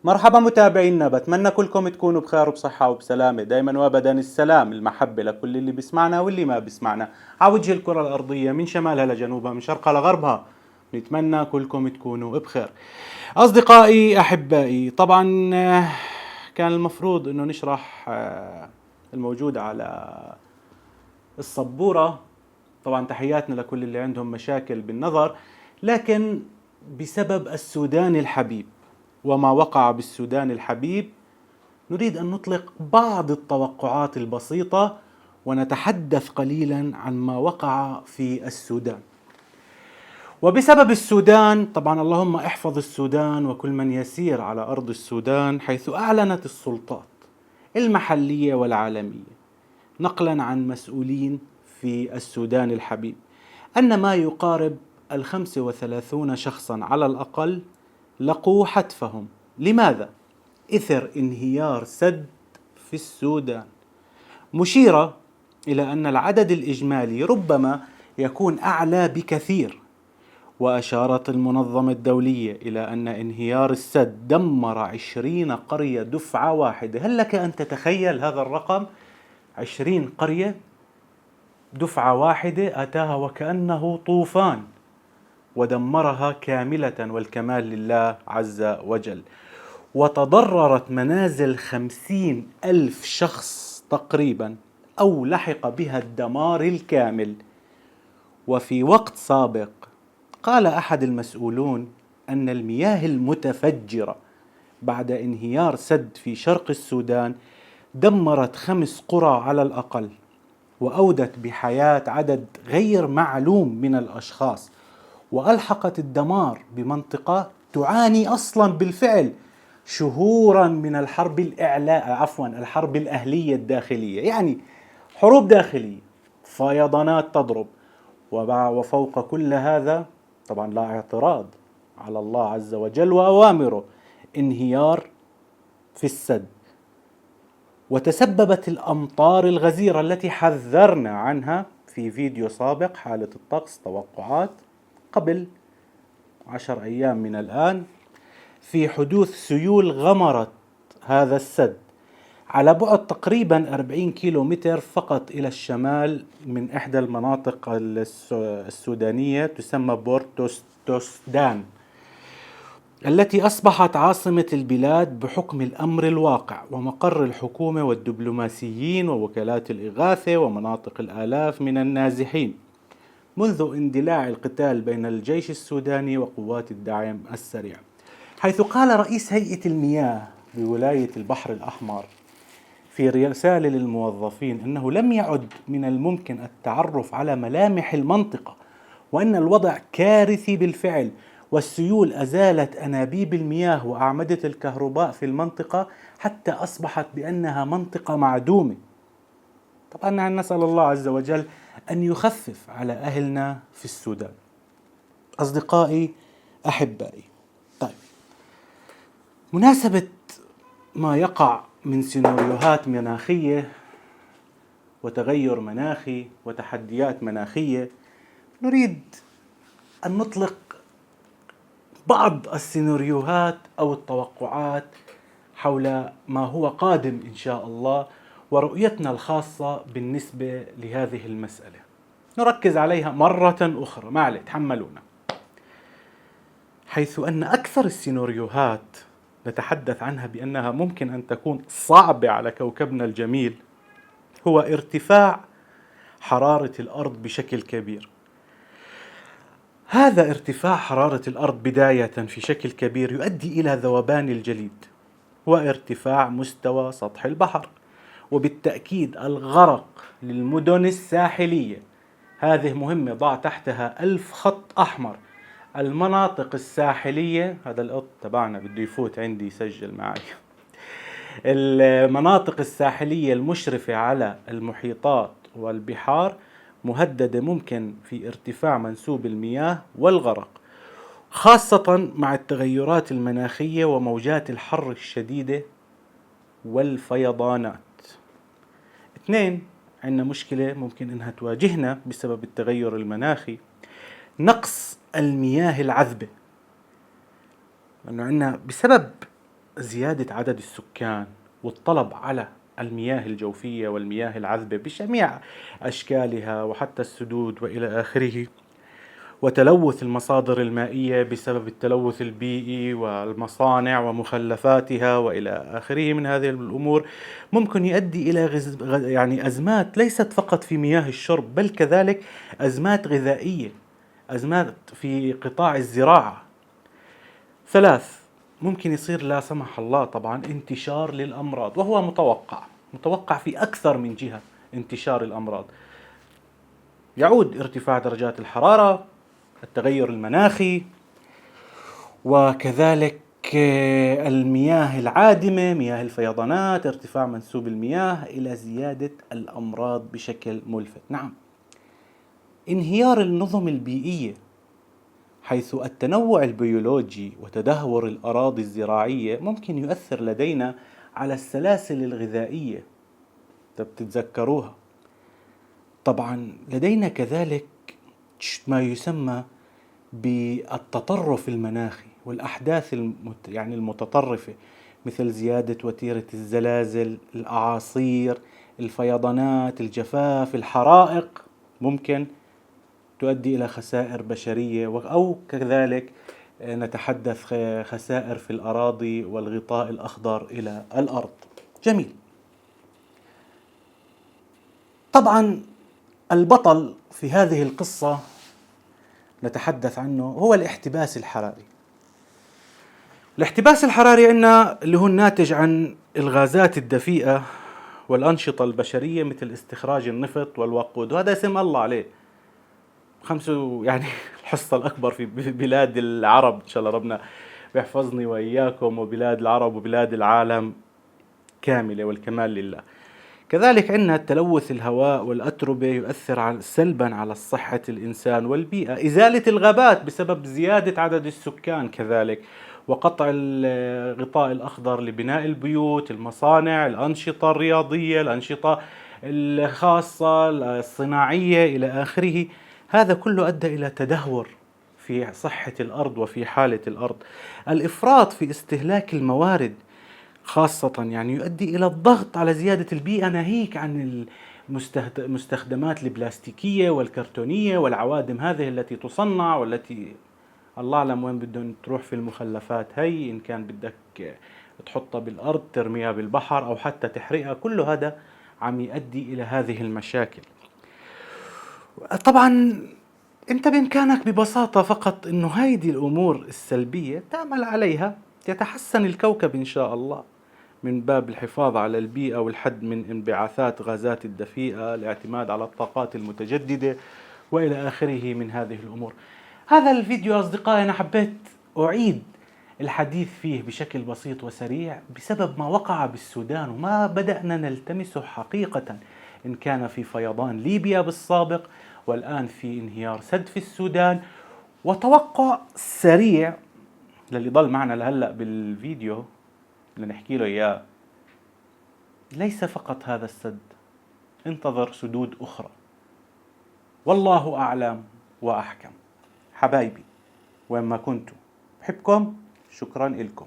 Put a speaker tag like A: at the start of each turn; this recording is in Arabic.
A: مرحبا متابعينا، بتمنى كلكم تكونوا بخير وبصحة وبسلامة دايما وابدا. السلام المحبة لكل اللي بيسمعنا واللي ما بيسمعنا على وجه الكرة الأرضية، من شمالها لجنوبها، من شرقها لغربها. نتمنى كلكم تكونوا بخير. أصدقائي أحبائي، طبعا كان المفروض أنه نشرح الموجود على السبورة. طبعا تحياتنا لكل اللي عندهم مشاكل بالنظر، لكن بسبب السودان الحبيب وما وقع بالسودان الحبيب نريد أن نطلق بعض التوقعات البسيطة ونتحدث قليلا عن ما وقع في السودان. وبسبب السودان طبعا اللهم احفظ السودان وكل من يسير على أرض السودان، حيث أعلنت السلطات المحلية والعالمية نقلا عن مسؤولين في السودان الحبيب أن ما يقارب 35 شخصا على الأقل لقوا حتفهم. لماذا؟ إثر انهيار سد في السودان، مشيرة إلى أن العدد الإجمالي ربما يكون أعلى بكثير. وأشارت المنظمة الدولية إلى أن انهيار السد دمر 20 قرية دفعة واحدة. هل لك أن تتخيل هذا الرقم؟ 20 قرية دفعة واحدة أتاها وكأنه طوفان ودمرها كاملة، والكمال لله عز وجل. وتضررت منازل 50,000 شخص تقريبا، أو لحق بها الدمار الكامل. وفي وقت سابق قال أحد المسؤولون أن المياه المتفجرة بعد انهيار سد في شرق السودان دمرت 5 قرى على الأقل، وأودت بحياة عدد غير معلوم من الأشخاص، وألحقت الدمار بمنطقة تعاني أصلا بالفعل شهورا من الحرب الحرب الأهلية الداخلية، يعني حروب داخلية، فيضانات تضرب. وفوق كل هذا طبعا لا اعتراض على الله عز وجل وأوامره، انهيار في السد. وتسببت الأمطار الغزيرة التي حذرنا عنها في فيديو سابق، حالة الطقس توقعات قبل 10 أيام من الآن، في حدوث سيول غمرت هذا السد على بعد تقريبا 40 كيلومتر فقط إلى الشمال من إحدى المناطق السودانية تسمى بورتوسدان، التي أصبحت عاصمة البلاد بحكم الأمر الواقع ومقر الحكومة والدبلوماسيين ووكالات الإغاثة ومناطق الآلاف من النازحين منذ اندلاع القتال بين الجيش السوداني وقوات الدعم السريع. حيث قال رئيس هيئة المياه بولاية البحر الأحمر في رسالة للموظفين أنه لم يعد من الممكن التعرف على ملامح المنطقة، وأن الوضع كارثي بالفعل، والسيول أزالت أنابيب المياه وأعمدة الكهرباء في المنطقة حتى أصبحت بأنها منطقة معدومة. طبعا نسأل الله عز وجل أن يخفف على أهلنا في السودان. أصدقائي أحبائي، طيب، مناسبة ما يقع من سيناريوهات مناخية وتغير مناخي وتحديات مناخية، نريد أن نطلق بعض السيناريوهات أو التوقعات حول ما هو قادم إن شاء الله، ورؤيتنا الخاصة بالنسبة لهذه المسألة نركز عليها مرة أخرى، معلي تحملونا. حيث أن أكثر السيناريوهات نتحدث عنها بأنها ممكن أن تكون صعبة على كوكبنا الجميل هو ارتفاع حرارة الأرض بشكل كبير. هذا ارتفاع حرارة الأرض بداية في شكل كبير يؤدي إلى ذوبان الجليد وارتفاع مستوى سطح البحر، وبالتأكيد الغرق للمدن الساحلية. هذه مهمة، ضع تحتها 1000 خط أحمر. المناطق الساحلية، هذا القط تبعنا بده يفوت عندي يسجل معي. المناطق الساحلية المشرفة على المحيطات والبحار مهددة ممكن في ارتفاع منسوب المياه والغرق، خاصة مع التغيرات المناخية وموجات الحر الشديدة والفيضانات. 2، عندنا مشكلة ممكن انها تواجهنا بسبب التغير المناخي، نقص المياه العذبة. لأنه عندنا بسبب زيادة عدد السكان والطلب على المياه الجوفية والمياه العذبة بجميع أشكالها وحتى السدود وإلى آخره، وتلوث المصادر المائية بسبب التلوث البيئي والمصانع ومخلفاتها وإلى آخره من هذه الأمور، ممكن يؤدي إلى يعني أزمات ليست فقط في مياه الشرب، بل كذلك أزمات غذائية، أزمات في قطاع الزراعة. ثلاث، ممكن يصير لا سمح الله طبعا انتشار للأمراض، وهو متوقع في أكثر من جهة انتشار الأمراض. يعود ارتفاع درجات الحرارة، التغير المناخي، وكذلك المياه العادمة، مياه الفيضانات، ارتفاع منسوب المياه، إلى زيادة الأمراض بشكل ملفت. نعم، انهيار النظم البيئية، حيث التنوع البيولوجي وتدهور الأراضي الزراعية ممكن يؤثر لدينا على السلاسل الغذائية، تتذكروها. طبعا لدينا كذلك ما يسمى بالتطرف المناخي والأحداث يعني المتطرفة، مثل زيادة وتيرة الزلازل، الأعاصير، الفيضانات، الجفاف، الحرائق، ممكن تؤدي إلى خسائر بشرية، أو كذلك نتحدث خسائر في الأراضي والغطاء الأخضر إلى الأرض. جميل. طبعا البطل في هذه القصة نتحدث عنه هو الاحتباس الحراري. الاحتباس الحراري عندنا اللي هو الناتج عن الغازات الدفيئة والأنشطة البشرية مثل استخراج النفط والوقود، وهذا اسم الله عليه. يعني الحصة الأكبر في بلاد العرب، إن شاء الله ربنا بيحفظني وإياكم، وبلاد العرب وبلاد العالم كاملة، والكمال لله. كذلك عندنا تلوث الهواء والأتربة يؤثر سلبا على صحة الإنسان والبيئة. إزالة الغابات بسبب زيادة عدد السكان كذلك، وقطع الغطاء الأخضر لبناء البيوت، المصانع، الأنشطة الرياضية، الأنشطة الخاصة الصناعية إلى آخره. هذا كله أدى إلى تدهور في صحة الأرض وفي حالة الأرض. الإفراط في استهلاك الموارد خاصة يعني يؤدي إلى الضغط على زيادة البيئة، ناهيك عن المستخدمات البلاستيكية والكرتونية والعوادم هذه التي تصنع، والتي الله أعلم وين بدهم تروح في المخلفات هي، إن كان بدك تحطها بالأرض، ترميها بالبحر، أو حتى تحرقها. كل هذا عم يؤدي إلى هذه المشاكل. طبعا أنت بإمكانك ببساطة فقط إنه هيدي الأمور السلبية تعمل عليها، يتحسن الكوكب إن شاء الله، من باب الحفاظ على البيئة والحد من انبعاثات غازات الدفيئة، الاعتماد على الطاقات المتجددة وإلى آخره من هذه الأمور. هذا الفيديو أصدقائي أنا حبيت أعيد الحديث فيه بشكل بسيط وسريع بسبب ما وقع بالسودان، وما بدأنا نلتمسه حقيقة، إن كان في فيضان ليبيا بالسابق، والآن في انهيار سد في السودان. وتوقع سريع للي ضل معنا لهلأ بالفيديو لنحكي له إياه، ليس فقط هذا السد، انتظر سدود أخرى، والله أعلم وأحكم. حبايبي وين ما كنتوا، بحبكم، شكرا لكم.